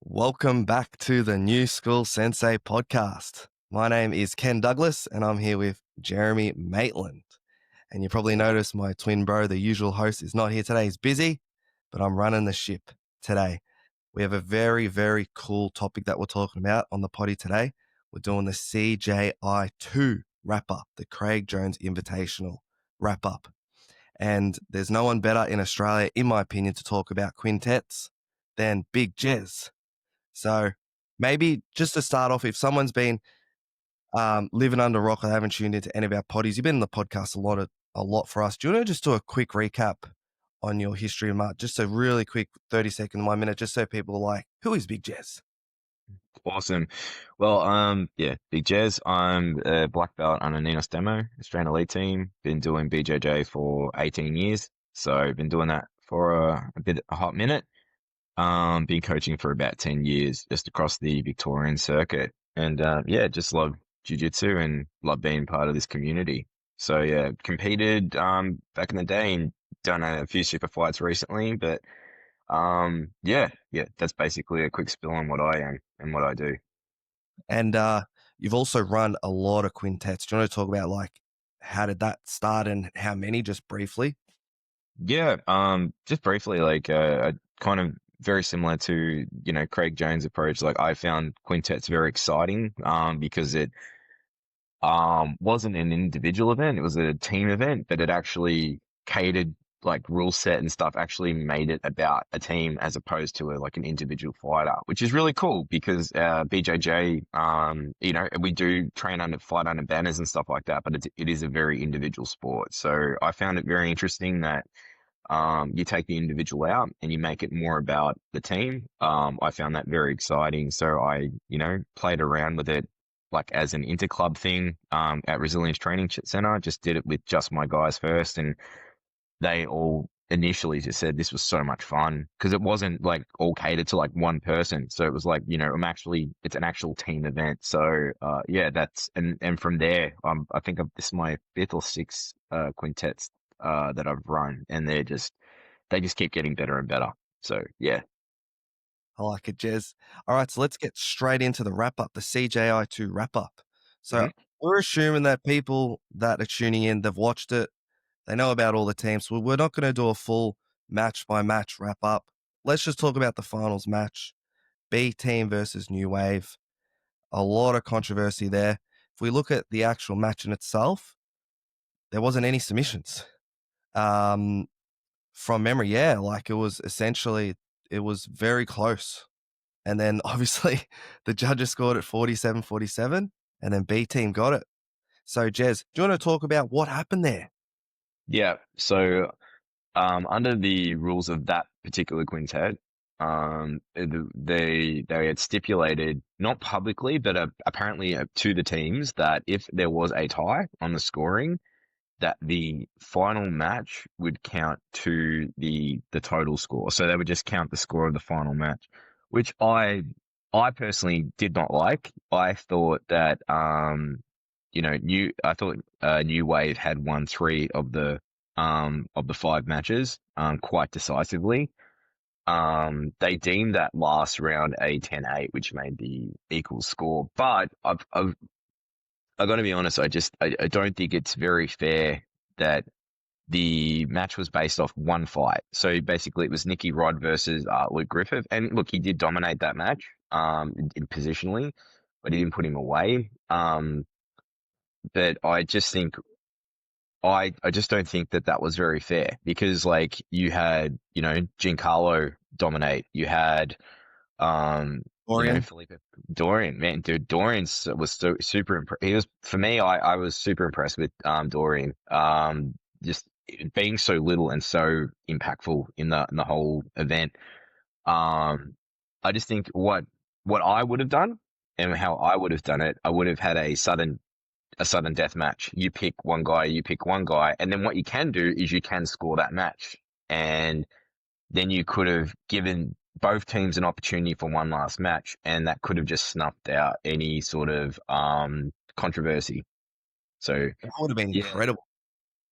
Welcome back to the new School Sensei podcast. My name is Ken Douglas and I'm here with Jeremy Maitland. And you probably noticed my twin bro, the usual host, is not here today. He's busy, but I'm running the ship today. We have a very, very cool topic that we're talking about on the potty today. We're doing the CJI 2 wrap-up, the Craig Jones Invitational wrap-up. And there's no one better in Australia, in my opinion, to talk about quintets than Big Jez. So maybe just to start off, if someone's been living under a rock or haven't tuned into any of our potties, you've been in the podcast a lot for us. Do you want to just do a quick recap on your history, Mark? Just a really quick 30-second, 1 minute, just so people are like, who is Big Jez? Awesome. Well, Big Jez. I'm a black belt on a Ninos Demo, Australian Elite team. Been doing BJJ for 18 years. So I've been doing that for a hot minute. Been coaching for about 10 years just across the Victorian circuit. And, just love jiu-jitsu and love being part of this community. So yeah, competed, back in the day and done a few super fights recently, but, that's basically a quick spill on what I am and what I do. And you've also run a lot of quintets. Do you want to talk about like how did that start and how many, just briefly? Yeah, just briefly, I kind of very similar to, Craig Jones' approach. Like I found quintets very exciting, because it wasn't an individual event, it was a team event, but it actually catered like rule set and stuff actually made it about a team as opposed to like an individual fighter, which is really cool because BJJ, we do fight under banners and stuff like that, but it is a very individual sport. So I found it very interesting that you take the individual out and you make it more about the team. I found that very exciting. So I, played around with it like as an interclub thing, at Resilience Training Center. Just did it with just my guys first. And they all initially just said this was so much fun because it wasn't like all catered to like one person. So it was like, it's an actual team event. So, and from there, I think this is my fifth or sixth, quintets that I've run, and they just keep getting better and better. So yeah. I like it, Jez. All right, so let's get straight into the wrap-up, the CJI 2 wrap-up. So we're assuming that people that are tuning in, they've watched it, they know about all the teams. So we're not going to do a full match-by-match wrap-up. Let's just talk about the finals match. B team versus New Wave. A lot of controversy there. If we look at the actual match in itself, there wasn't any submissions. From memory, yeah, like it was very close. And then obviously the judges scored at 47-47 and then B team got it. So Jez, do you want to talk about what happened there? Yeah. So, under the rules of that particular quintet, they had stipulated, not publicly, but apparently to the teams, that if there was a tie on the scoring, that the final match would count to the total score. So they would just count the score of the final match, which I personally did not like. I thought that, New Wave had won 3 of the 5 matches, quite decisively. They deemed that last round a 10-8, which made the equal score. But I've got to be honest, I don't think it's very fair that the match was based off one fight. So basically it was Nicky Rod versus Luke Griffith. And look, he did dominate that match, positionally, but he didn't put him away. But I just think, I just don't think that was very fair because like you had, Giancarlo dominate. You had, Dorian? Felipe Dorian, man, dude, Dorian was super impressed. He was, for me, I was super impressed with Dorian. Just being so little and so impactful in the whole event. I just think what I would have done and how I would have done it, I would have had a sudden death match. You pick one guy, and then what you can do is you can score that match, and then you could have given both teams an opportunity for one last match, and that could have just snuffed out any sort of controversy. So that would have been incredible.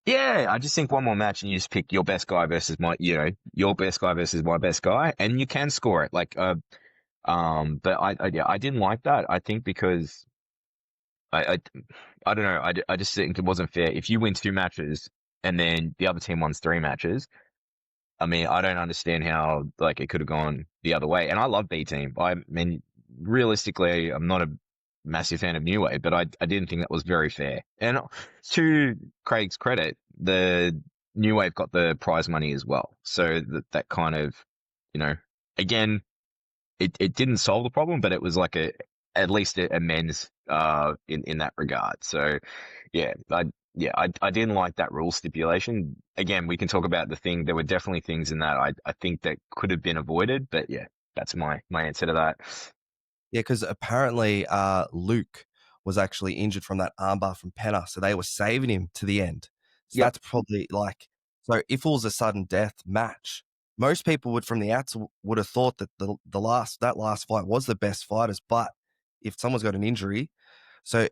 Yeah, I just think one more match and you just pick your best guy versus your best guy versus my best guy, and you can score it. Like But yeah, I didn't like that. I think because I, I, I don't know. I just think it wasn't fair. If you win two matches and then the other team wins three matches, I mean, I don't understand how like it could have gone the other way. And I love B Team. I mean, realistically, I'm not a massive fan of New Wave, but I didn't think that was very fair. And to Craig's credit, the New Wave got the prize money as well. So that kind of, you know, again, it didn't solve the problem, but it was like at least a amends in that regard. So yeah, I didn't like that rule stipulation. Again, we can talk about the thing. There were definitely things in that I think that could have been avoided, but yeah, that's my answer to that. Yeah, because apparently Luke was actually injured from that armbar from Penner, so they were saving him to the end. So Yep. that's probably like, so if it was a sudden death match, most people would from the outs would have thought that that last fight was the best fighters. But if someone's got an injury, so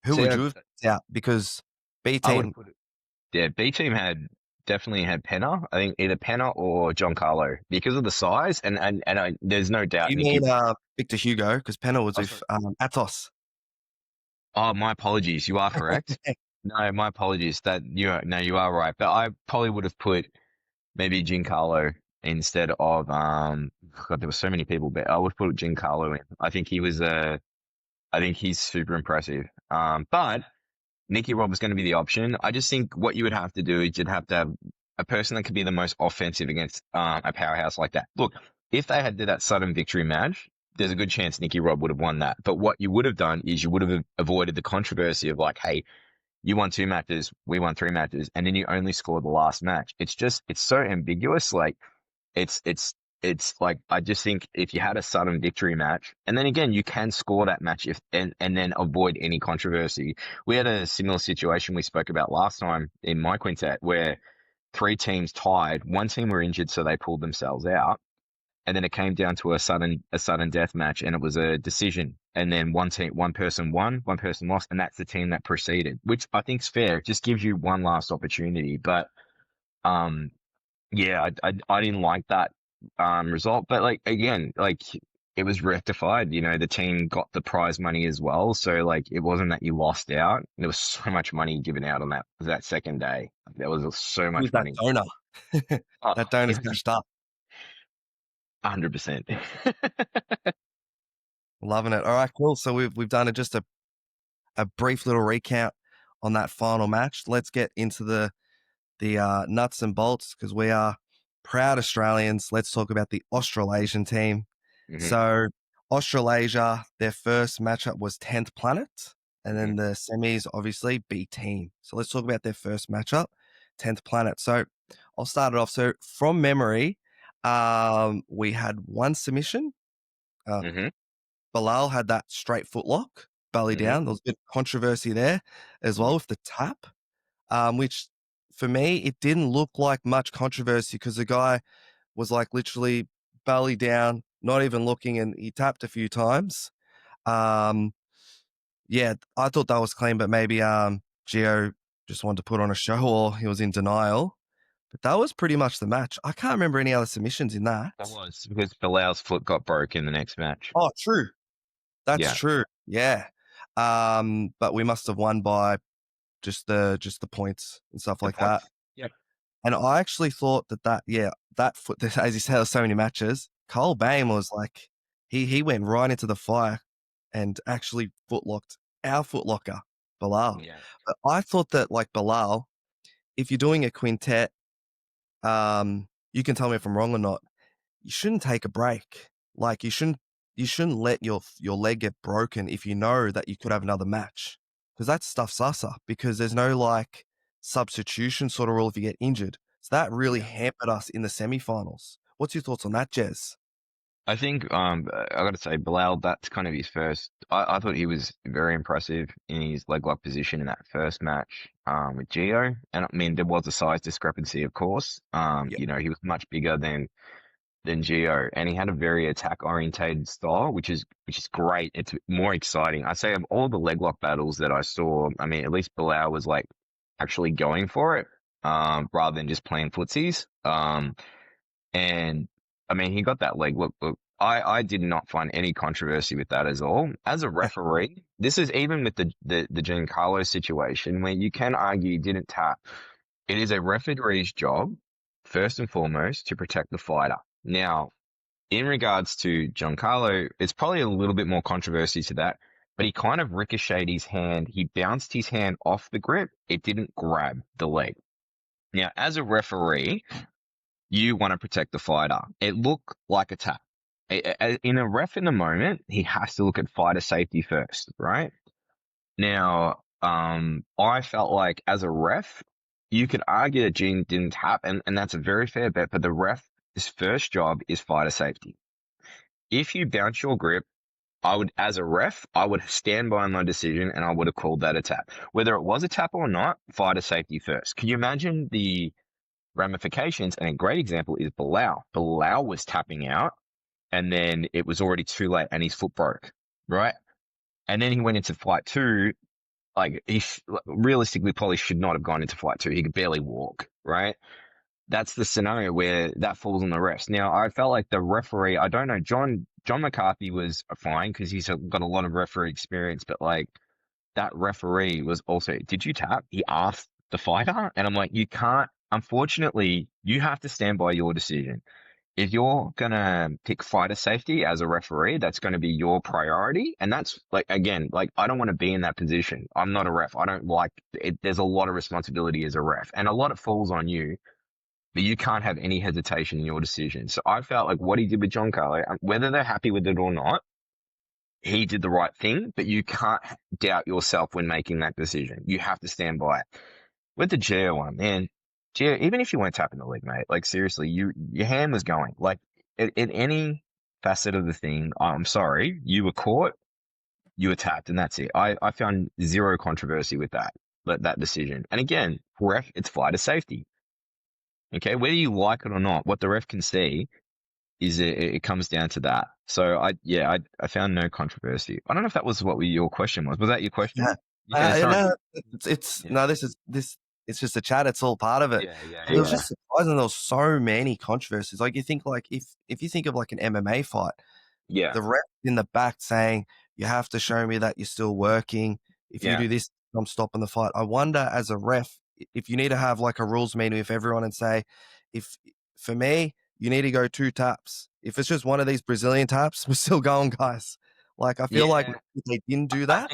who So would yeah, you have picked out? Because B I would team, put it. Yeah, B team had definitely had Penner. I think either Penner or John Carlo because of the size there's no doubt you Nicky. mean Victor Hugo? Because Penner was Oh, sorry. with Atos. Oh, my apologies. You are correct. No, my apologies. That no, you are right. But I probably would have put maybe Giancarlo instead of God, there were so many people, but I would put Giancarlo in. I think he's super impressive. But Nicky Robb is going to be the option. I just think what you would have to do is you'd have to have a person that could be the most offensive against a powerhouse like that. Look, if they had did that sudden victory match, there's a good chance Nicky Robb would have won that. But what you would have done is you would have avoided the controversy of like, hey, you won two matches, we won three matches, and then you only scored the last match. It's so ambiguous. Like it's it's it's like I just think if you had a sudden victory match, and then again you can score that match if and then avoid any controversy. We had a similar situation we spoke about last time in my quintet where three teams tied. One team were injured, so they pulled themselves out. And then it came down to a sudden death match, and it was a decision. And then one person won, one person lost, and that's the team that proceeded, which I think is fair. It just gives you one last opportunity. But um, yeah, I didn't like that result. But like again, like it was rectified. You know, the team got the prize money as well, so like it wasn't that you lost out. There was so much money given out on that second day. There was so Who's much that money. donor? Oh, That donor's it was cashed up. 100%. Loving it. All right, cool. So we've done just a brief little recount on that final match. Let's get into the nuts and bolts because we are proud Australians. Let's talk about the Australasian team. hmm So Australasia, their first matchup was 10th Planet, and then the semis obviously B Team. So let's talk about their first matchup, 10th Planet. So I'll start it off. So from memory, we had one submission. Uh, hmm Bilal had that straight foot lock, belly hmm down. There was a bit of controversy there as well with the tap, which for me, it didn't look like much controversy because the guy was like literally belly down, not even looking, and he tapped a few times. Um, yeah, I thought that was clean, but maybe Gio just wanted to put on a show or he was in denial. But that was pretty much the match. I can't remember any other submissions in that. That was because Bilal's foot got broke in the next match. Oh, true. That's Yeah. true. Yeah. But we must have won by just the points and stuff The like that. points. Yep. And I actually thought that foot, as you said, there's so many matches. Cole Bain was like, he went right into the fire and actually footlocked our footlocker, Bilal. Yeah. But I thought that like Bilal, if you're doing a quintet, you can tell me if I'm wrong or not. You shouldn't take a break. Like you shouldn't let your leg get broken if you know that you could have another match because that stuff's susser because there's no like substitution sort of rule if you get injured. So that really Yeah. hampered us in the semifinals. What's your thoughts on that, Jez? I think I got to say Bilal, that's kind of his first. I thought he was very impressive in his leg lock position in that first match with Gio. And I mean there was a size discrepancy, of course. Yeah, You know, he was much bigger than Gio, and he had a very attack orientated style, which is great. It's more exciting. I say of all the leg lock battles that I saw, I mean, at least Bilal was like actually going for it, rather than just playing footsies. And I mean, he got that leg look I did not find any controversy with that at all. As a referee, this is even with the Giancarlo situation where you can argue he didn't tap. It is a referee's job, first and foremost, to protect the fighter. Now, in regards to Giancarlo, it's probably a little bit more controversy to that, but he kind of ricocheted his hand. He bounced his hand off the grip. It didn't grab the leg. Now, as a referee, you want to protect the fighter. It looked like a tap. In a ref in the moment, he has to look at fighter safety first, right? Now, I felt like as a ref, you could argue that Gene didn't tap, and that's a very fair bet, but the ref's first job is fighter safety. If you bounce your grip, as a ref, I would stand by my decision and I would have called that a tap. Whether it was a tap or not, fighter safety first. Can you imagine the ramifications? And a great example is Bilal. Bilal was tapping out and then it was already too late and his foot broke, right? And then he went into fight two. Like he realistically probably should not have gone into fight two. He could barely walk, right? That's the scenario where that falls on the refs. Now, I felt like the referee, I don't know, John McCarthy was fine because he's got a lot of referee experience, but like that referee was also, did you tap? He asked the fighter, and I'm like, you can't, unfortunately, you have to stand by your decision. If you're gonna pick fighter safety as a referee, that's gonna be your priority. And that's like, again, like I don't want to be in that position. I'm not a ref. I don't like it. There's a lot of responsibility as a ref, and a lot of falls on you, but you can't have any hesitation in your decision. So I felt like what he did with Giancarlo, whether they're happy with it or not, he did the right thing, but you can't doubt yourself when making that decision. You have to stand by it. With the Gio one, man, Gio, even if you weren't tapping the leg, mate, like seriously, your hand was going. Like in any facet of the thing, I'm sorry, you were caught, you were tapped, and that's it. I found zero controversy with that decision. And again, ref, it's fighter safety. Okay, whether you like it or not, what the ref can see is it comes down to that. So I found no controversy. I don't know if that was what your question was. Was that your Yeah. question? Yeah, sorry. No, it's Yeah, no, this it's just a chat. It's all part of it. yeah, But it was just surprising there was so many controversies. Like you think like if you think of like an MMA fight, yeah, the ref in the back saying, you have to show me that you're still working. If you yeah, do this, I'm stopping the fight. I wonder as a ref, if you need to have like a rules meeting with everyone and say, if for me, you need to go 2 taps. If it's just one of these Brazilian taps, we're still going, guys. Like, I feel like yeah. if they didn't do I that.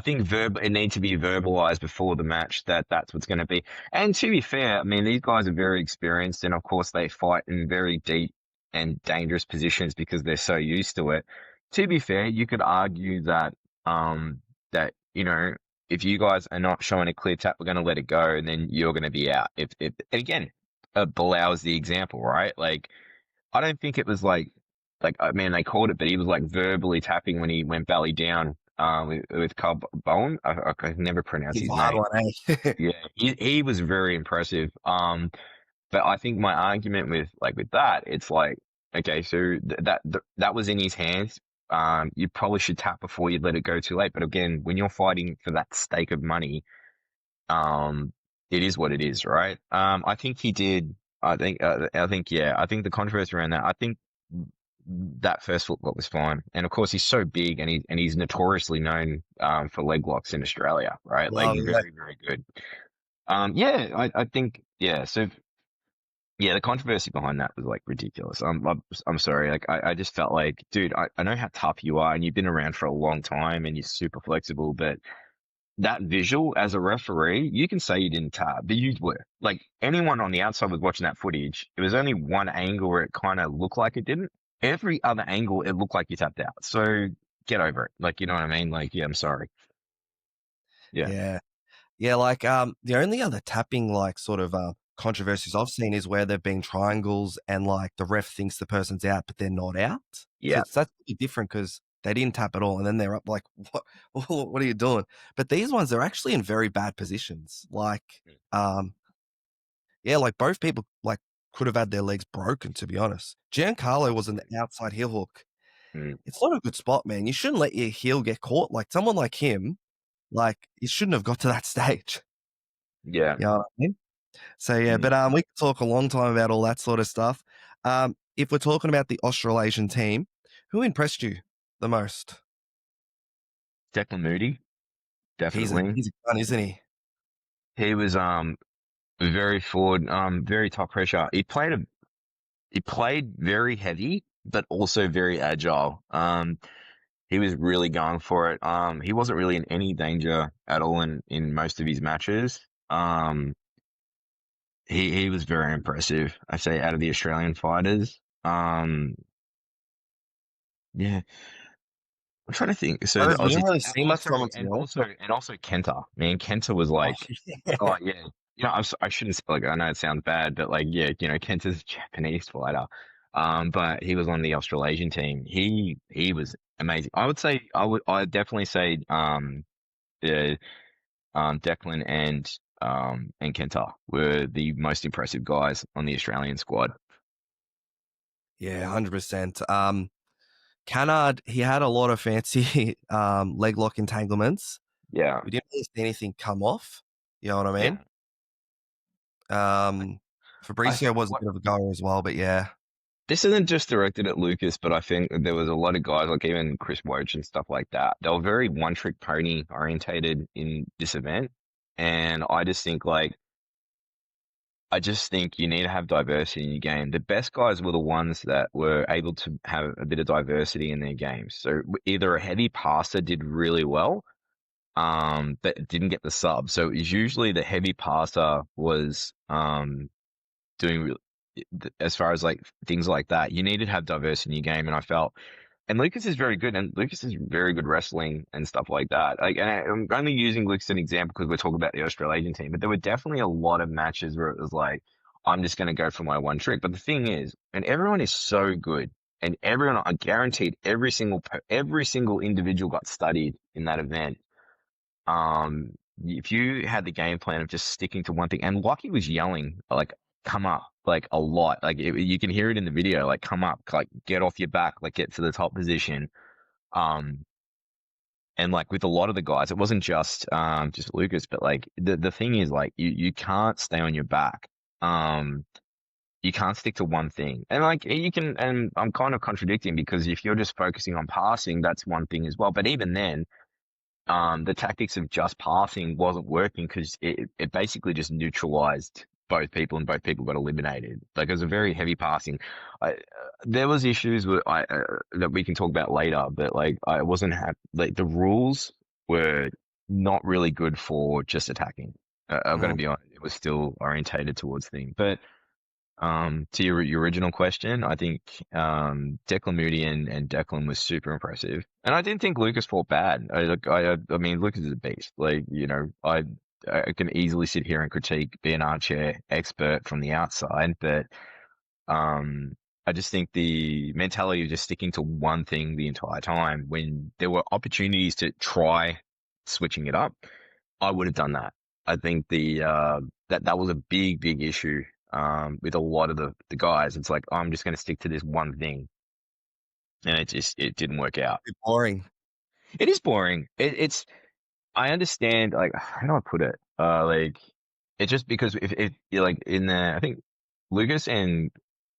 think it needs to be verbalized before the match that that's what's going to be. And to be fair, I mean these guys are very experienced, and of course they fight in very deep and dangerous positions because they're so used to it. To be fair, you could argue that that if you guys are not showing a clear tap, we're going to let it go, and then you're going to be out. If and again, Bilal is the example, right? Like I don't think it was like I mean they called it, but he was like verbally tapping when he went belly down with Carl Bowen. I can never pronounce It's his a hard name. one, eh? Yeah, he was very impressive. But I think my argument with that, it's like okay, so that was in his hands. You probably should tap before you let it go too late. But again, when you're fighting for that stake of money, um, it is what it is, right? I think he did. Yeah. I think the controversy around that. I think that first footwork was fine, and of course he's so big, and he's notoriously known for leg locks in Australia, right? Like Well, yeah. very very good. Yeah, I think yeah. So yeah, the controversy behind that was like ridiculous. I'm sorry. Like I just felt like, dude, I know how tough you are, and you've been around for a long time, and you're super flexible, but that visual as a referee, you can say you didn't tap, but you were. Like anyone on the outside was watching that footage. It was only one angle where it kind of looked like it didn't. Every other angle, it looked like you tapped out. So get over it. Like, you know what I mean? Like, yeah, I'm sorry. Yeah. Yeah. Yeah, like the only other tapping like sort of controversies I've seen is where there've been triangles and like the ref thinks the person's out but they're not out. So Yeah. that's pretty different because they didn't tap at all and then they're up like what are you doing? But these ones they're actually in very bad positions. Like yeah, like both people like could have had their legs broken to be honest. Giancarlo was an Absolutely. outside heel hook. Mm. It's not a good spot, man. You shouldn't let your heel get caught. Like someone like him, like he shouldn't have got to that stage. Yeah. You know what I mean? So yeah, Mm. but we could talk a long time about all that sort of stuff. If we're talking about the Australasian team, Who impressed you the most? Declan Moody, definitely. He's a gun, isn't he? He was very forward, very top pressure. He played very heavy, but also very agile. He was really going for it. He wasn't really in any danger at all in most of his matches. He was very impressive. I say out of the Australian fighters. Yeah, I'm trying to think. So the We didn't Aussies, really see much from him, to be honest. and also Kenta. Man, Kenta was Oh, like, yeah. oh yeah. I shouldn't like. I know it sounds bad, but like, yeah, Kenta's a Japanese fighter. But he was on the Australasian team. He was amazing. I'd definitely say the Declan and Kenta were the most impressive guys on the Australian squad. Yeah, 100%. Canard, he had a lot of fancy leg lock entanglements. Yeah, We didn't really see anything come off. You know what I yeah. mean? I Fabricio think was a bit of a goer as well, but yeah. this isn't just directed at Lucas, but I think there was a lot of guys, like even Chris Roach and stuff like that. They were very one-trick pony orientated in this event. And I just think you need to have diversity in your game. The best guys were the ones that were able to have a bit of diversity in their games. So either a heavy passer did really well, but didn't get the sub. So it was usually the heavy passer was, doing as far as like things like that. You needed to have diversity in your game, and I felt. And Lucas is very good, and Lucas is very good wrestling and stuff like that. Like, and I'm only using Lucas as an example because we're talking about the Australasian team, but there were definitely a lot of matches where it was like, I'm just going to go for my one trick. But the thing is, and everyone is so good, and everyone, I guaranteed, every single individual got studied in that event. If you had the game plan of just sticking to one thing, and Lockie was yelling like "come up" like a lot, like you can hear it in the video, like "come up," like get off your back, like get to the top position. Um, and like with a lot of the guys, it wasn't just Lucas, but like the thing is like you can't stay on your back. Um, you can't stick to one thing, and like you can, and I'm kind of contradicting because if you're just focusing on passing, that's one thing as well. But even then the tactics of just passing wasn't working because it basically just neutralized both people and both people got eliminated. Like it was a very heavy passing. There was issues that we can talk about later, but like I wasn't happy. Like the rules were not really good for just attacking. I'm going to Mm. be honest, it was still orientated towards things, but to your original question, I think Declan Moody and Declan was super impressive, and I didn't think Lucas fought bad. I mean, Lucas is a beast. Like I can easily sit here and critique, be an armchair expert from the outside, but I just think the mentality of just sticking to one thing the entire time when there were opportunities to try switching it up, I would have done that. I think that was a big issue with a lot of the guys. It's like I'm just going to stick to this one thing, and it didn't work out. Bit boring. It is boring. It's I understand, like, how do I put it? Like it's just because if you're like in the I think Lucas and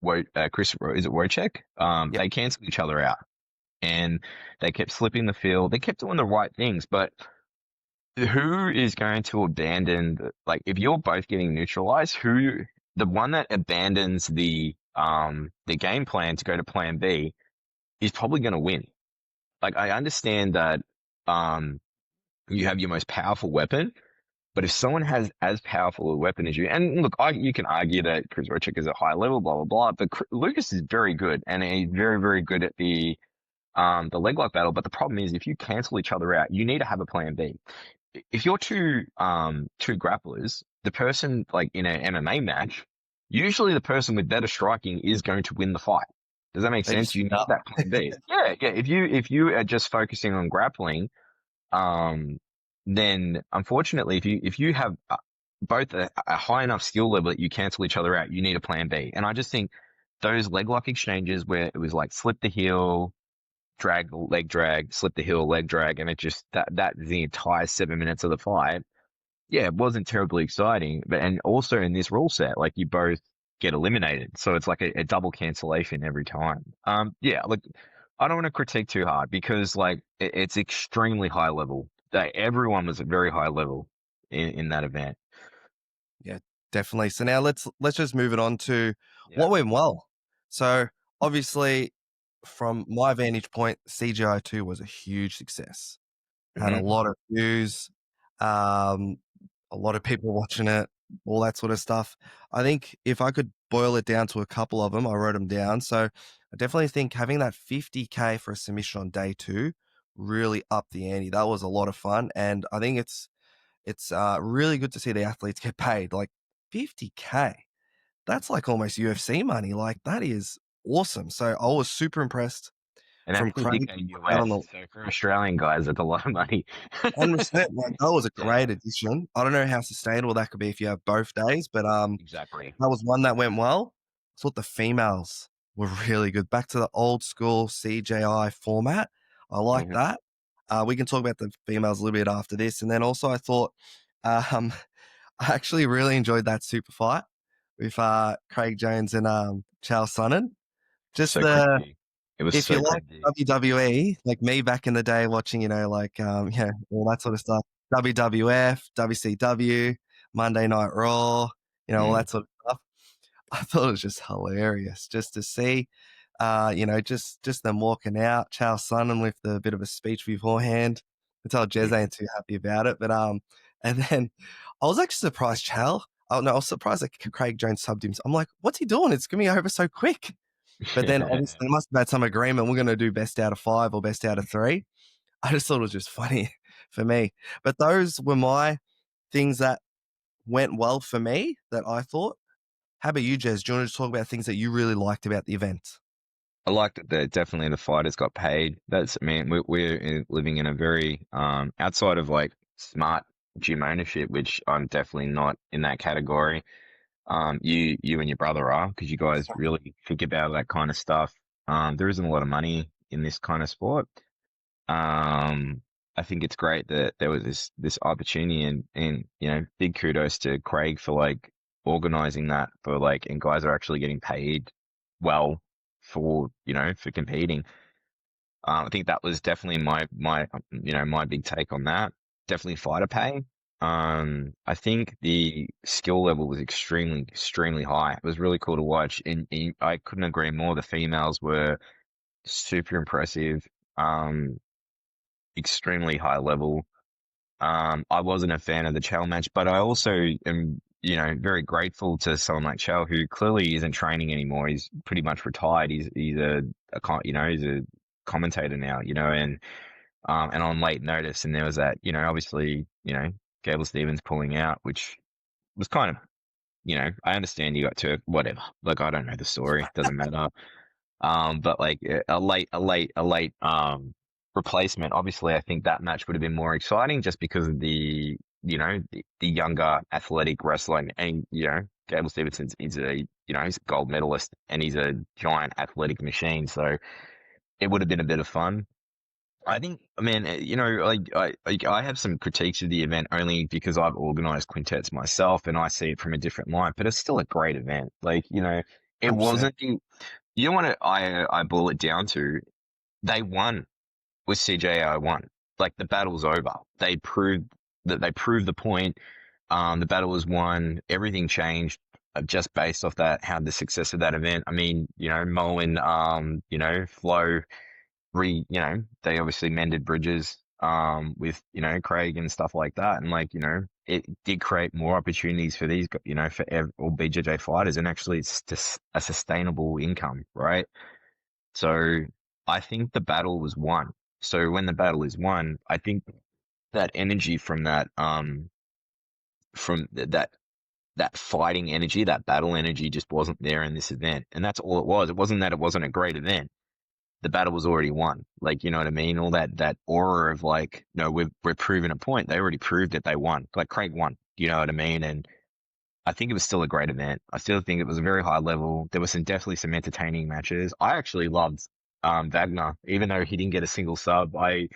Chris, is it Wojciech? Yeah. They canceled each other out, and they kept slipping the field. They kept doing the right things, but who is going to abandon like if you're both getting neutralized, the one that abandons the game plan to go to plan B is probably going to win. Like I understand that you have your most powerful weapon, but if someone has as powerful a weapon as you, and look, you can argue that Chris Rochik is at high level, blah blah blah, but Lucas is very good, and he's very good at the leg lock battle. But the problem is, if you cancel each other out, you need to have a plan B. If you're two grapplers, the person like in an MMA match, usually the person with better striking is going to win the fight. Does that make They sense? just You need that plan B. Yeah. If you are just focusing on grappling, um, then unfortunately, if you have both a high enough skill level that you cancel each other out, you need a plan B. And I just think those leg lock exchanges where it was like slip the heel, drag, leg drag, slip the heel, leg drag, and it just that the entire 7 minutes of the fight. Yeah, it wasn't terribly exciting, but and also in this rule set, like you both get eliminated, so it's like a double cancellation every time. Yeah, look, I don't want to critique too hard because like it's extremely high level. Everyone was at very high level in that event. Yeah, definitely. So now let's just move it on to Yeah. what went well. So obviously, from my vantage point, CJI 2 was a huge success. Had a Hmm. lot of views, um, a lot of people watching it, all that sort of stuff. I think if I could boil it down to a couple of them, I wrote them down. So I definitely think having that 50K for a submission on day 2 really upped the ante. That was a lot of fun, and I think it's really good to see the athletes get paid. Like 50K, that's like almost UFC money. Like that is awesome. So I was super impressed And from that's Craig. 50K Out on US. the So for Australian guys, that's a lot of money. 100%, like that was a Yeah, great addition. I don't know how sustainable that could be if you have both days, but exactly. that was one that went well. I thought the females were really good. Back to the old school CJI format. I like Hmm. that. We can talk about the females a little bit after this. And then also I thought um, I actually really enjoyed that super fight with Craig Jones and Charles Sonnen. Just So the cringy. It was if you so like cringy. WWE, like me back in the day watching, like yeah, all that sort of stuff. WWF, WCW, Monday Night Raw, all Mm. that sort of stuff. I thought it was just hilarious just to see, just them walking out. Charles Sonnen with a bit of a speech beforehand. I tell Jez Mm. ain't too happy about it, but and then I was actually surprised Chal. Oh no, I was surprised that Craig Jones subbed him. I'm like, what's he doing? It's gonna be over so quick. But then obviously they must have had some agreement. We're gonna do best out of 5 or best out of 3. I just thought it was just funny for me. But those were my things that went well for me that I thought. How about you, Jez? Do you want to talk about things that you really liked about the event? I like that definitely the fighters got paid. I mean, we're living in a very, outside of like smart gym ownership, which I'm definitely not in that category. You and your brother are, because you guys really think about that kind of stuff. There isn't a lot of money in this kind of sport. Um, I think it's great that there was this opportunity, and big kudos to Craig for like organizing that for like, and guys are actually getting paid well for for competing. I think that was definitely my big take on that. Definitely fighter pay. I think the skill level was extremely high. It was really cool to watch, and I couldn't agree more. The females were super impressive. Extremely high level. I wasn't a fan of the Chell match, but I also am, very grateful to someone like Chell who clearly isn't training anymore. He's pretty much retired. He's he's a commentator now, and on late notice. And there was that, obviously, Gable Stevens pulling out, which was kind of, I understand you got to whatever. Like I don't know the story, doesn't matter. But like a late replacement. Obviously, I think that match would have been more exciting just because of the younger athletic wrestler, and Gable Stevenson is he's a gold medalist and he's a giant athletic machine. So it would have been a bit of fun. I think, man, like I have some critiques of the event only because I've organized quintets myself and I see it from a different light, but it's still a great event. Like, it 100%. wasn't you know what I boil it down to? They won with CJI won. Like the battle's over. They proved the point. The battle was won. Everything changed just based off that, how the success of that event. I mean, Mo and Flo they obviously mended bridges with Craig and stuff like that, and like it did create more opportunities for these for all BJJ fighters, and actually it's just a sustainable income, right? So I think the battle was won. So when the battle is won, I think that energy from that fighting energy, that battle energy just wasn't there in this event. And that's all it was. It wasn't that it wasn't a great event. The battle was already won. Like, you know what I mean? All that aura of like, no, we're proving a point. They already proved that they won. Like Craig won. You know what I mean? And I think it was still a great event. I still think it was a very high level. There was definitely some entertaining matches. I actually loved Wagner, even though he didn't get a single sub. I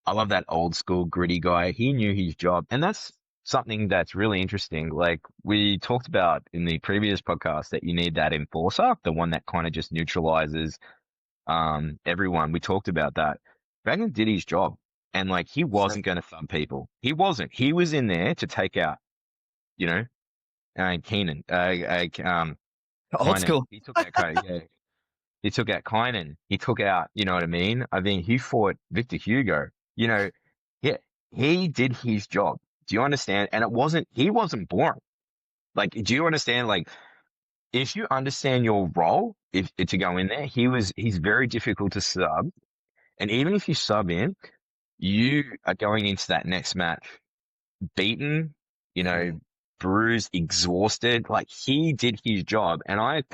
love that old school gritty guy. He knew his job, and that's something that's really interesting. Like we talked about in the previous podcast, that you need that enforcer, the one that kind of just neutralizes everyone, we talked about that. Wagner did his job, and like he wasn't going to sub people. He wasn't. He was in there to take out, you know, Keenan, Old Kynan. school. He took out Kynan. Yeah, he took out Kynan. He took out, you know what I mean? I mean, he fought Victor Hugo. You know, yeah, he did his job. Do you understand? And he wasn't boring. Like, do you understand? Like, if you understand your role, if to go in there, he's very difficult to sub. And even if you sub in, you are going into that next match beaten, you know, Mhm. bruised, exhausted. Like he did his job, and I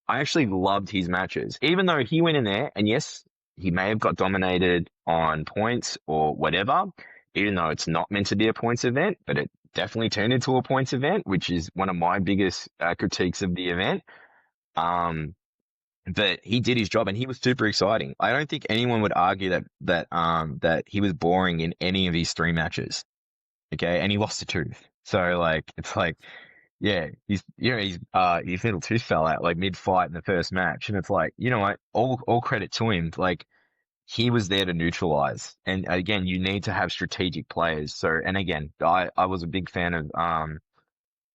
actually loved his matches, even though he went in there and yes, he may have got dominated on points or whatever, even though it's not meant to be a points event, but it definitely turned into a points event, which is one of my biggest critiques of the event. Um, but he did his job and he was super exciting. I don't think anyone would argue that he was boring in any of his three matches. Okay, and he lost a tooth. So like it's like yeah, his middle tooth fell out like mid fight in the first match. And it's like, you know what, all credit to him. Like he was there to neutralize. And again, you need to have strategic players. So and again, I was a big fan of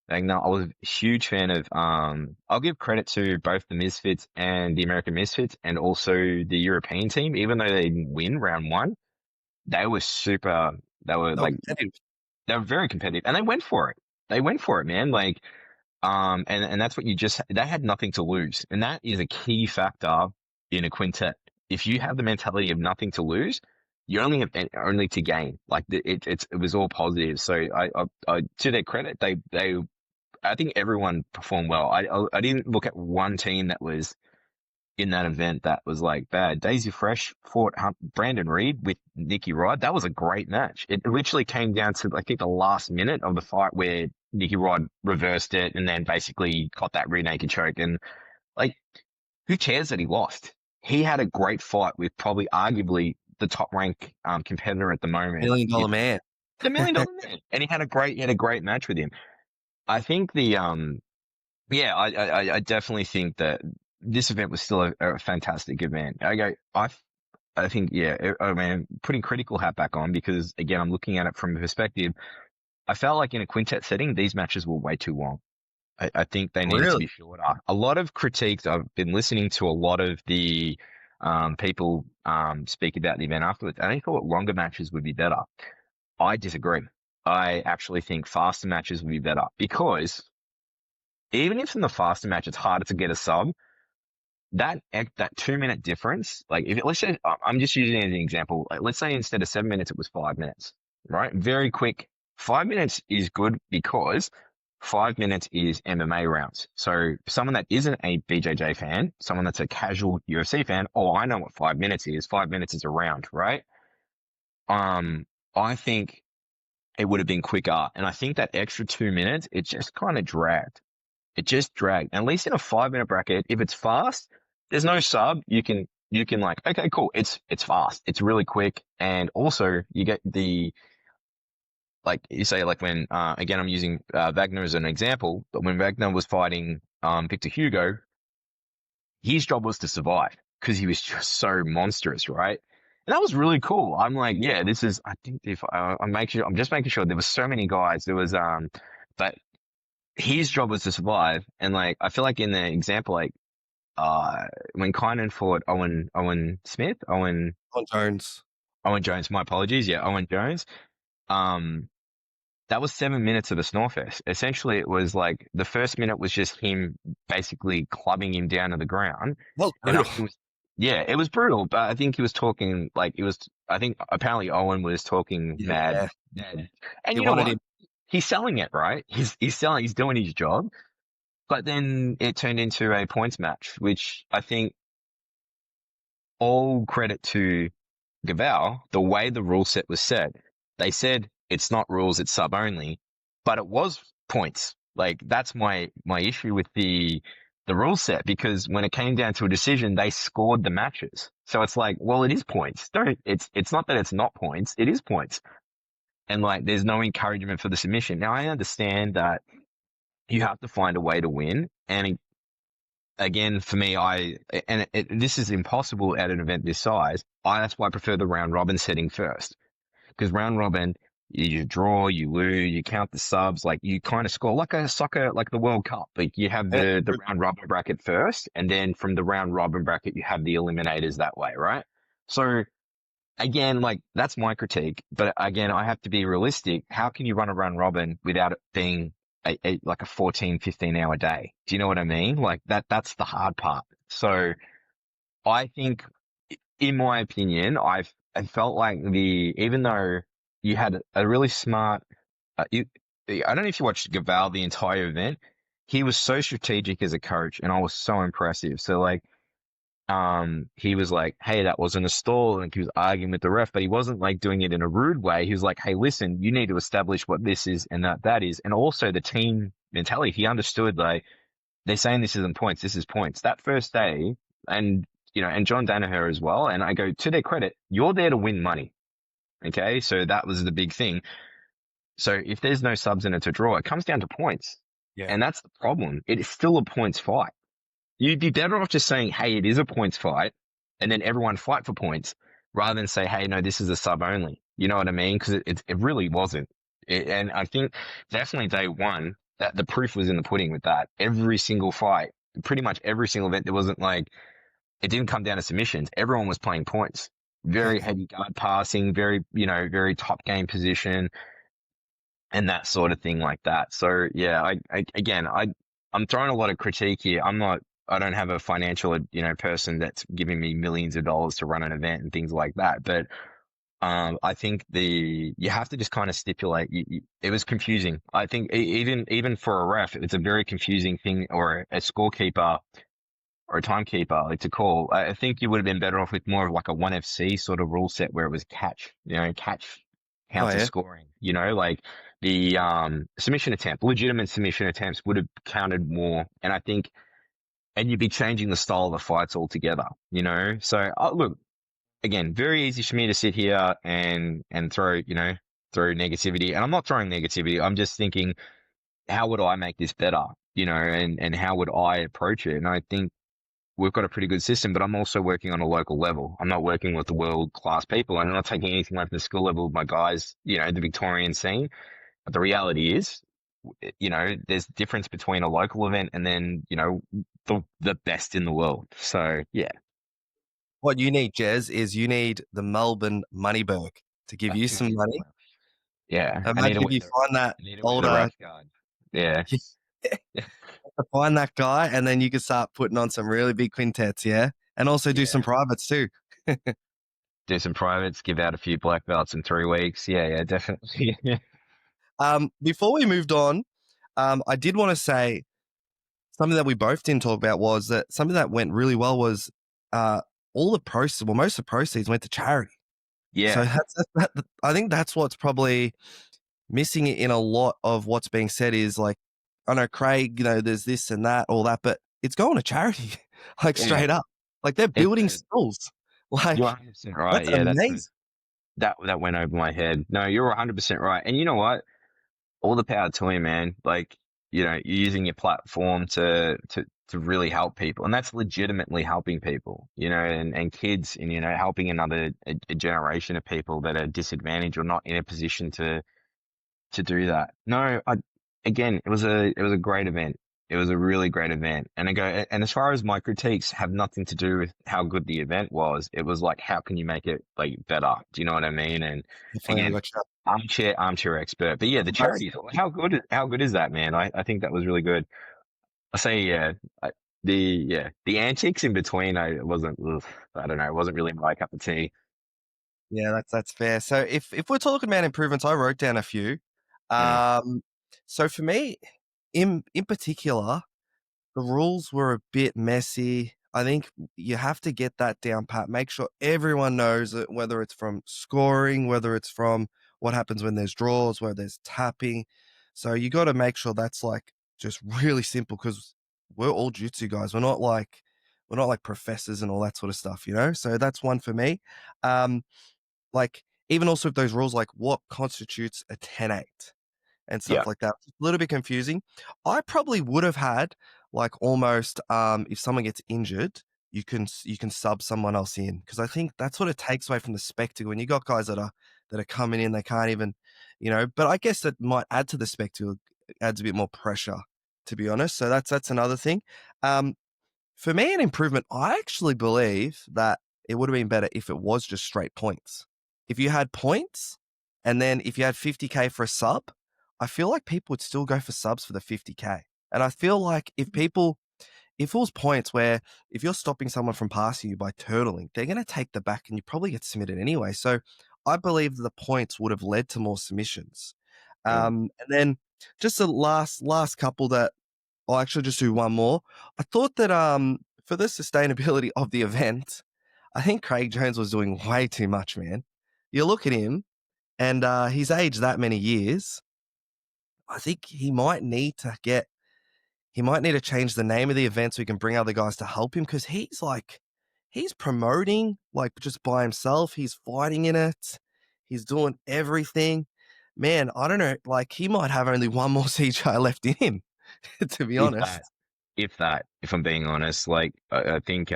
like, no, I was a huge fan of I'll give credit to both the Misfits and the American Misfits and also the European team, even though they didn't win round one, they were super they were Oh, like they were very competitive and they went for it. They went for it, man. Like, and that's what they had nothing to lose. And that is a key factor in a quintet. If you have the mentality of nothing to lose, you only have only to gain. Like it was all positive. So to their credit, I think everyone performed well. I didn't look at one team that was in that event that was like bad. Daisy Fresh fought Brandon Reed with Nikki Rod. That was a great match. It literally came down to I think the last minute of the fight where Nikki Rod reversed it and then basically got that rear naked choke. And like, who cares that he lost? He had a great fight with probably arguably the top rank competitor at the moment. $1 million man. The $1 million man, and he had a great match with him. I think yeah, I definitely think that this event was still a fantastic event. I think, yeah, I mean, putting critical hat back on because again, I'm looking at it from a perspective. I felt like in a quintet setting, these matches were way too long. I think they needed to Really? be shorter. A lot of critiques, I've been listening to a lot of the people speak about the event afterwards, and they thought longer matches would be better. I disagree. I actually think faster matches would be better because even if in the faster match it's harder to get a sub, that 2 minute difference, like if let's say I'm just using it as an example, like let's say instead of 7 minutes it was 5 minutes, right? Very quick. 5 minutes is good because 5 minutes is MMA rounds. So someone that isn't a BJJ fan, someone that's a casual UFC fan, oh, I know what 5 minutes is. 5 minutes is a round, right? Um, I think it would have been quicker, and I think that extra 2 minutes, it just kind of dragged. It just dragged. At least in a 5 minute bracket, if it's fast, there's no sub. You can like, okay, cool. It's fast. It's really quick. And also you get like you say, like when, again, I'm using, Wagner as an example, but when Wagner was fighting, Victor Hugo, his job was to survive because he was just so monstrous, right? And that was really cool. I'm like, yeah, I think if I'm just making sure there was so many guys. There was, but his job was to survive. And like, I feel like in the example, like, when Kynan fought On Jones. Owen Jones, my apologies. Yeah, Owen Jones. Um, that was 7 minutes of a snowfest. Essentially, it was like the first minute was just him basically clubbing him down to the ground. That was And brutal. yeah, it was brutal, but I think he was talking like I think apparently Owen was talking Yeah. mad. And He you know wanted what? him. He's selling it, right? He's doing his job. But then it turned into a points match, which I think all credit to Gaval, the way the rule set was set. They said it's not rules, it's sub only, but it was points. Like that's my issue with the rule set because when it came down to a decision, they scored the matches. So it's like, well, it is points. Don't it's not that it's not points, it is points. And like there's no encouragement for the submission. Now I understand that you have to find a way to win, and again, for me, this is impossible at an event this size. That's why I prefer the round robin setting first. Because round robin, you draw, you lose, you count the subs, like you kind of score like a soccer, like the World Cup. Like you have Yeah. the round robin bracket first, and then from the round robin bracket, you have the eliminators that way, right? So again, like that's my critique. But again, I have to be realistic. How can you run a round robin without it being like a 14, 15 hour day? Do you know what I mean? Like that's the hard part. So I think, in my opinion, I felt like even though you had a really smart, I don't know if you watched Gaval the entire event. He was so strategic as a coach, and I was so impressive. So like, he was like, "Hey, that wasn't a stall," and he was arguing with the ref, but he wasn't like doing it in a rude way. He was like, "Hey, listen, you need to establish what this is and that is," and also the team mentality. He understood like they're saying this isn't points, this is points. That first day, and and John Danaher as well. And I go, to their credit, you're there to win money. Okay. So that was the big thing. So if there's no subs in it to draw, it comes down to points. Yeah. And that's the problem. It is still a points fight. You'd be better off just saying, hey, it is a points fight, and then everyone fight for points rather than say, hey, no, this is a sub only. You know what I mean? Because it really wasn't. And I think definitely day one, that the proof was in the pudding with that. Every single fight, pretty much every single event, there wasn't like, it didn't come down to submissions. Everyone was playing points. Very Perfect. heavy guard passing, very top game position and that sort of thing like that. So yeah, I'm throwing a lot of critique here. I don't have a financial, person that's giving me millions of dollars to run an event and things like that. But I think you have to just kind of stipulate. It was confusing. I think even for a ref, it's a very confusing thing, or a scorekeeper or a timekeeper like to call. I think you would have been better off with more of like a 1FC sort of rule set where it was catch Oh counter yeah. scoring, like the legitimate submission attempts would have counted more. And I think, and you'd be changing the style of the fights altogether. So look, again, very easy for me to sit here and throw negativity. And I'm not throwing negativity. I'm just thinking, how would I make this better? And how would I approach it? And I think we've got a pretty good system, but I'm also working on a local level. I'm not working with the world class people, and I'm not taking anything away from the skill level of my guys, the Victorian scene. But the reality is, there's a difference between a local event and then, the best in the world. So yeah, What you need, Jez, is you need the Melbourne Moneyberg to give you some money. yeah. Imagine if you find that I need to wear the older, rash guard. Yeah. find that guy, and then you can start putting on some really big quintets, yeah? And also do some Yeah. privates too. Do some privates, give out a few black belts in 3 weeks. Yeah, yeah, definitely. Before we moved on, I did want to say something that we both didn't talk about was that something that went really well was uh, all the proceeds, well, most of the proceeds went to charity. So Yeah. I think that's what's probably missing in a lot of what's being said is like, I know Craig, there's this and that, all that, but it's going to charity, like Yeah. straight up. Like they're It's building schools. You're Like 100% right. that's Yeah, amazing. that went over my head. No, you're 100% right. And you know what? All the power to him, man. Like, you're using your platform to really help people. And that's legitimately helping people, and kids and, helping a generation of people that are disadvantaged or not in a position to do that. No, again, it was a great event. It was a really great event. And as far as my critiques have nothing to do with how good the event was, it was like, how can you make it like better? Do you know what I mean? And Definitely, I again, got you. armchair expert. But yeah, the charities, how good is that, man? I think that was really good. I say, yeah, the antics in between, I don't know, it wasn't really my cup of tea. Yeah, that's fair. So if we're talking about improvements, I wrote down a few. Mm, Um, so for me, in particular, the rules were a bit messy. I think you have to get that down pat. Make sure everyone knows it, whether it's from scoring, whether it's from what happens when there's draws, where there's tapping. So you got to make sure that's like just really simple because we're all jutsu guys. We're not like professors and all that sort of stuff. So that's one for me. Um, like even also with those rules, like what constitutes a 10-8 and stuff yeah. like that. A little bit confusing. I probably would have had like almost if someone gets injured, you can sub someone else in because I think that's what it takes away from the spectacle. When you got guys that are coming in, they can't even, But I guess that might add to the spectacle, adds a bit more pressure, to be honest. So that's another thing. Um, for me, an improvement, I actually believe that it would have been better if it was just straight points. If you had points and then if you had 50K for a sub, I feel like people would still go for subs for the 50K. And I feel like if it was points where if you're stopping someone from passing you by turtling, they're going to take the back and you probably get submitted anyway. So I believe that the points would have led to more submissions. Mm. And then just the last couple that I'll actually just do one more. I thought that for the sustainability of the event, I think Craig Jones was doing way too much, man. You look at him and he's aged that many years. I think he might need to change the name of the event so he can bring other guys to help him because he's promoting like just by himself. He's fighting in it. He's doing everything. Man, I don't know. Like he might have only one more CJI left in him, to be If that, honest. if I'm being honest, like I think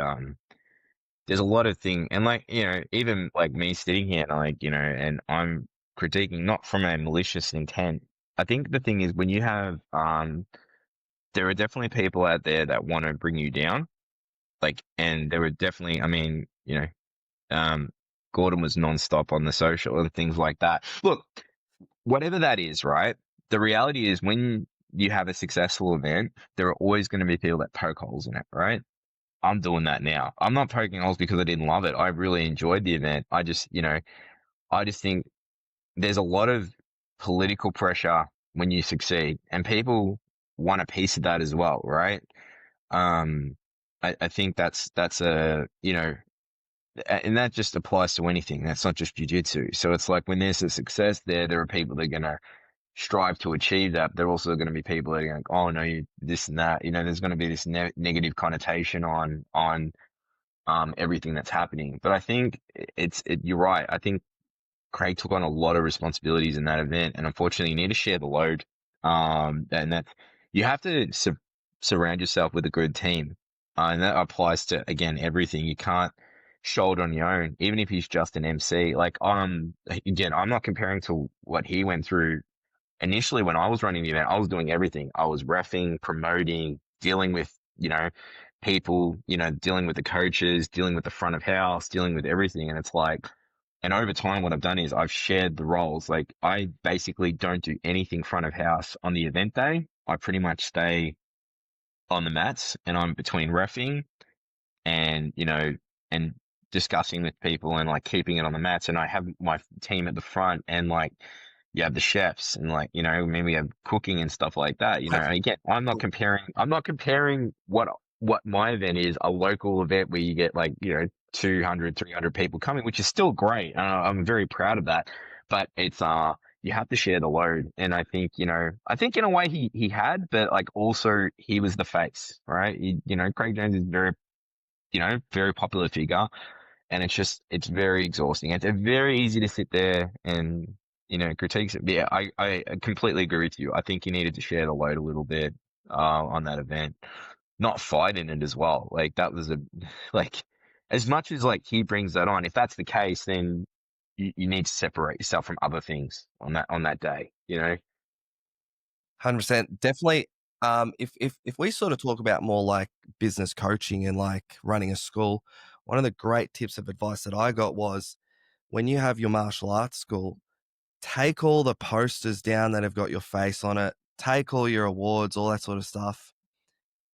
there's a lot of thing, and like even like me sitting here, and like and I'm critiquing not from a malicious intent. I think the thing is when you have there are definitely people out there that want to bring you down, like, and there were definitely, I mean, um, Gordon was nonstop on the social and things like that. Look, whatever that is, right? The reality is when you have a successful event, there are always going to be people that poke holes in it, right? I'm doing that now. I'm not poking holes because I didn't love it. I really enjoyed the event. I just think there's a lot of political pressure when you succeed, and people want a piece of that as well, right? Um, I think that's and that just applies to anything. That's not just jujitsu. So it's like when there's a success there, there are people that are gonna strive to achieve that. But there are also going to be people that are going, oh no, you this and that. There's going to be this negative connotation on everything that's happening. But I think you're right. I think Craig took on a lot of responsibilities in that event, and unfortunately, you need to share the load. And that you have to surround yourself with a good team, and that applies to again everything. You can't shoulder on your own, even if he's just an MC. Like, again, I'm not comparing to what he went through initially when I was running the event. I was doing everything. I was reffing, promoting, dealing with people, dealing with the coaches, dealing with the front of house, dealing with everything, and it's like. And over time, what I've done is I've shared the roles. Like I basically don't do anything front of house on the event day. I pretty much stay on the mats and I'm between reffing and, and discussing with people and like keeping it on the mats. And I have my team at the front and like, you have the chefs and like, maybe have cooking and stuff like that. Again, I'm not comparing what my event is, a local event where you get like, 200, 300 people coming, which is still great. I'm very proud of that, but it's, you have to share the load. And I think in a way he had, but like also he was the face, right? Craig Jones is very popular figure and it's very exhausting. It's very easy to sit there and critiques it. Yeah, I completely agree with you. I think you needed to share the load a little bit on that event, not fight in it as well. Like that was like as much as like he brings that on. If that's the case, then you need to separate yourself from other things on that day. 100%. Definitely. If we sort of talk about more like business coaching and like running a school, one of the great tips of advice that I got was when you have your martial arts school, take all the posters down that have got your face on it, take all your awards, all that sort of stuff.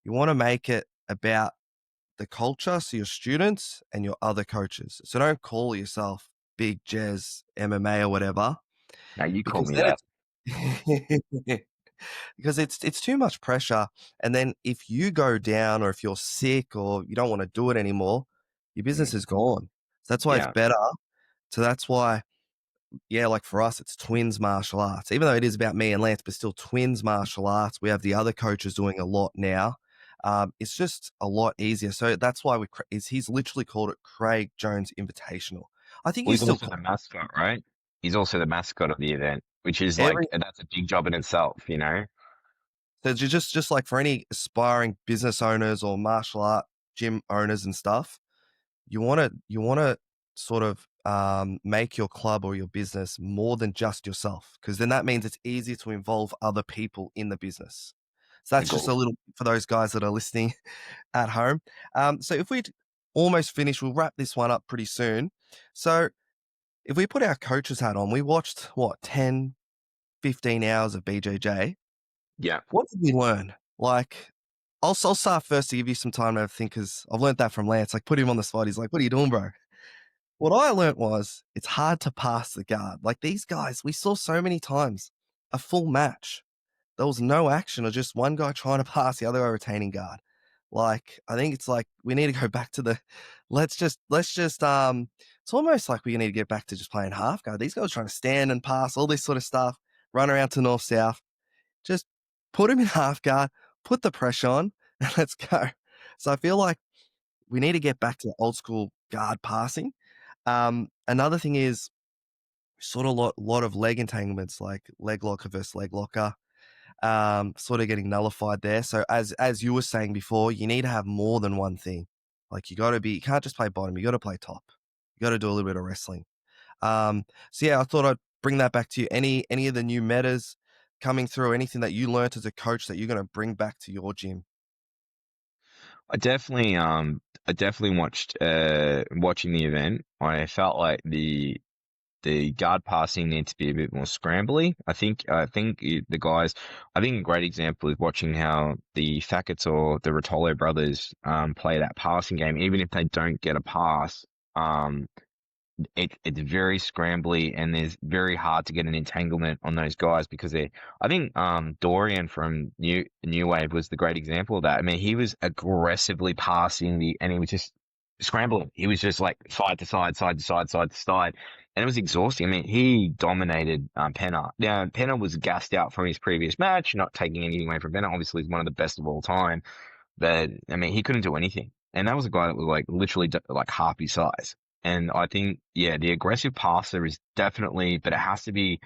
You want to make it about the culture, so your students and your other coaches. So don't call yourself Big Jez MMA or whatever, Now you call because me then that. it's because it's too much pressure. And then if you go down or if you're sick or you don't want to do it anymore, your business Mm, is gone. So that's why it's yeah. better. So that's why, yeah, like for us, it's twins martial arts. Even though it is about me and Lance, but still twins martial arts. We have the other coaches doing a lot now. It's just a lot easier. So that's why he's literally called it Craig Jones Invitational. I think Well, he's he's still also the mascot, right? He's also the mascot of the event, which is like every that's a big job in itself. So just like for any aspiring business owners or martial art gym owners and stuff, you wanna sort of make your club or your business more than just yourself, because then that means it's easier to involve other people in the business. So that's just a Agreed. little for those guys that are listening at home. So if we almost finish, we'll wrap this one up pretty soon. So if we put our coach's hat on, we watched what 10, 15 hours of BJJ. Yeah. What did we learn? Like, I'll start first to give you some time to think, because I've learned that from Lance. Like, put him on the spot. He's like, "What are you doing, bro?" What I learnt was it's hard to pass the guard. Like, these guys, we saw so many times a full match. There was no action or just one guy trying to pass, the other guy retaining guard. Like, I think it's like we need to go back to the let's just it's almost like we need to get back to just playing half guard. These guys are trying to stand and pass, all this sort of stuff, run around to north south. Just put him in half guard, put the pressure on, and let's go. So I feel like we need to get back to old school guard passing. Another thing is sort of lot of leg entanglements, like leg locker versus leg locker, sort of getting nullified there. So as you were saying before, you need to have more than one thing. Like you can't just play bottom, you got to play top. You got to do a little bit of wrestling. So yeah, I thought I'd bring that back to you. Any of the new metas coming through, anything that you learned as a coach that you're going to bring back to your gym? I definitely watching the event. I felt like the guard passing needs to be a bit more scrambly. The guys. I think a great example is watching how the Facets or the Rotolo brothers play that passing game. Even if they don't get a pass, it's very scrambly and there's very hard to get an entanglement on those guys because I think Dorian from New Wave was the great example of that. I mean, he was aggressively passing and he was just scrambling. He was just like side to side, side to side, side to side. And it was exhausting. I mean, he dominated Penna. Now, Penna was gassed out from his previous match, not taking anything away from Penna. Obviously, he's one of the best of all time. But, I mean, he couldn't do anything. And that was a guy that was like literally like half his size. And I think, yeah, the aggressive passer is definitely, but it has to be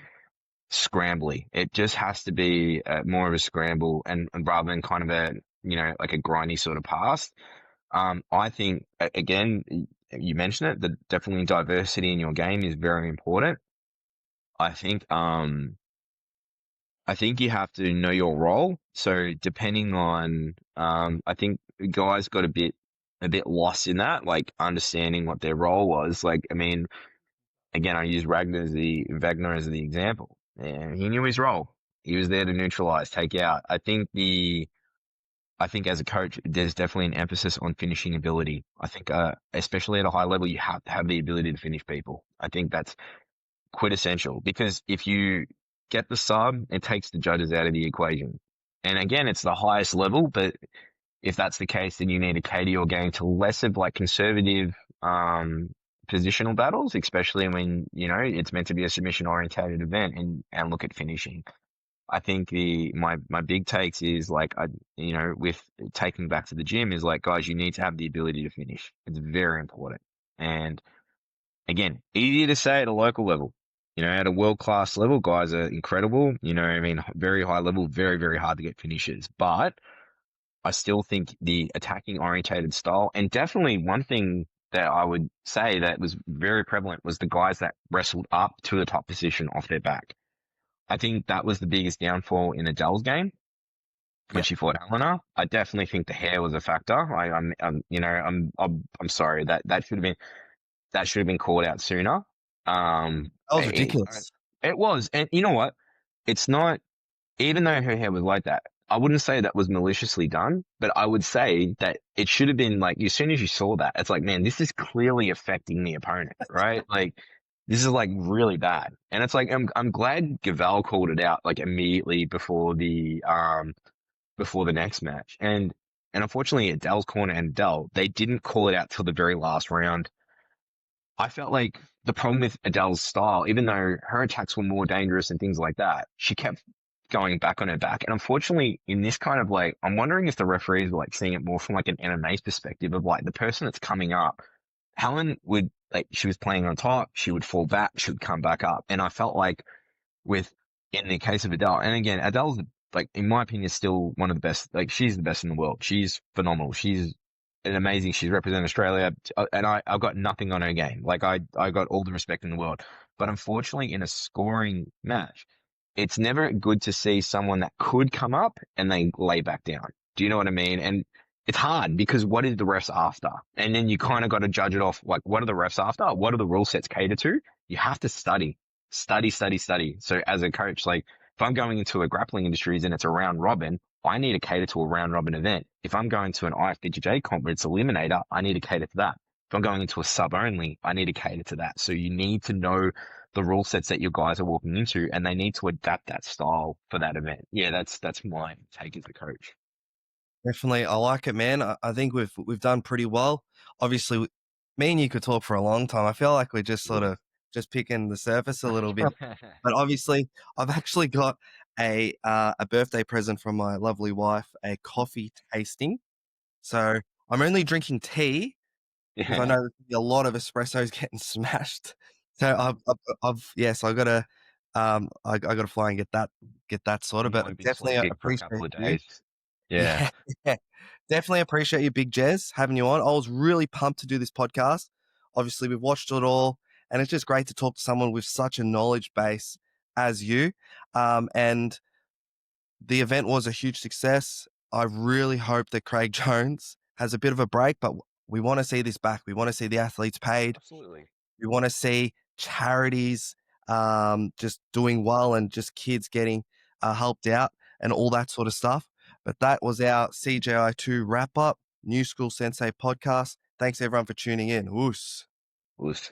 scrambly. It just has to be more of a scramble and rather than kind of like a grindy sort of pass. I think, again, you mentioned it, that definitely diversity in your game is very important. I think, I think you have to know your role. So depending on, I think guys got a bit lost in that, like understanding what their role was. Like, I mean, again, I use Wagner as the example. And he knew his role. He was there to neutralize, take out. I think as a coach, there's definitely an emphasis on finishing ability. I think, especially at a high level, you have to have the ability to finish people. I think that's quintessential because if you get the sub, it takes the judges out of the equation. And again, it's the highest level, but if that's the case, then you need to cater your game to less of like conservative positional battles, especially when, it's meant to be a submission orientated event and look at finishing. I think my big takes is like with taking back to the gym is like, guys, you need to have the ability to finish. It's very important. And again, easier to say at a local level. At a world class level, guys are incredible. I mean, very high level, very, very hard to get finishes. But I still think the attacking orientated style, and definitely one thing that I would say that was very prevalent was the guys that wrestled up to the top position off their back. I think that was the biggest downfall in Adele's game when Yeah, she fought Helena. I definitely think the hair was a factor. I'm sorry that should have been called out sooner. that was It, ridiculous. it was, and you know what? It's not, even though her hair was like that, I wouldn't say that was maliciously done, but I would say that it should have been like, as soon as you saw that, it's like, man, this is clearly affecting the opponent, right? Like, this is like really bad. And it's like, I'm glad Gavel called it out like immediately before the next match. And unfortunately, Adele's corner and Adele, they didn't call it out till the very last round. I felt like the problem with Adele's style, even though her attacks were more dangerous and things like that, she kept going back on her back. And unfortunately, in this kind of like, I'm wondering if the referees were like seeing it more from like an MMA's perspective of like the person that's coming up. Helen would like, she was playing on top, she would fall back, she would come back up. And I felt like in the case of Adele, and again, Adele's like in my opinion, still one of the best. Like she's the best in the world. She's phenomenal. She's an amazing. She's represented Australia, and I've got nothing on her game. Like I got all the respect in the world. But unfortunately, in a scoring match, it's never good to see someone that could come up and they lay back down. Do you know what I mean? And it's hard because what is the refs after? And then you kind of got to judge it off like, what are the refs after? What are the rule sets cater to? You have to study, study, study, study. So as a coach, like if I'm going into a grappling industries and it's a round robin, I need to cater to a round robin event. If I'm going to an IFBJJ conference eliminator, I need to cater to that. If I'm going into a sub only, I need to cater to that. So you need to know the rule sets that your guys are walking into, and they need to adapt that style for that event. Yeah, that's my take as a coach. Definitely, I like it, man. I think we've done pretty well. Obviously, me and you could talk for a long time. I feel like we're just sort Yeah. of just picking the surface a little bit. But obviously, I've actually got a birthday present from my lovely wife, a coffee tasting. So I'm only drinking tea because I Yeah. know there's gonna be a lot of espressos getting smashed. So I gotta I gotta fly and get that sorted. You But won't be definitely sleeping for a appreciate couple of you. days. Yeah. Yeah, yeah. Definitely appreciate you, Big Jez, having you on. I was really pumped to do this podcast. Obviously, we've watched it all, and it's just great to talk to someone with such a knowledge base as you. And the event was a huge success. I really hope that Craig Jones has a bit of a break, but we want to see this back. We want to see the athletes paid. Absolutely. We want to see charities just doing well and just kids getting helped out and all that sort of stuff. But that was our CJI 2 wrap up, New School Sensei podcast. Thanks everyone for tuning in. Oos. Was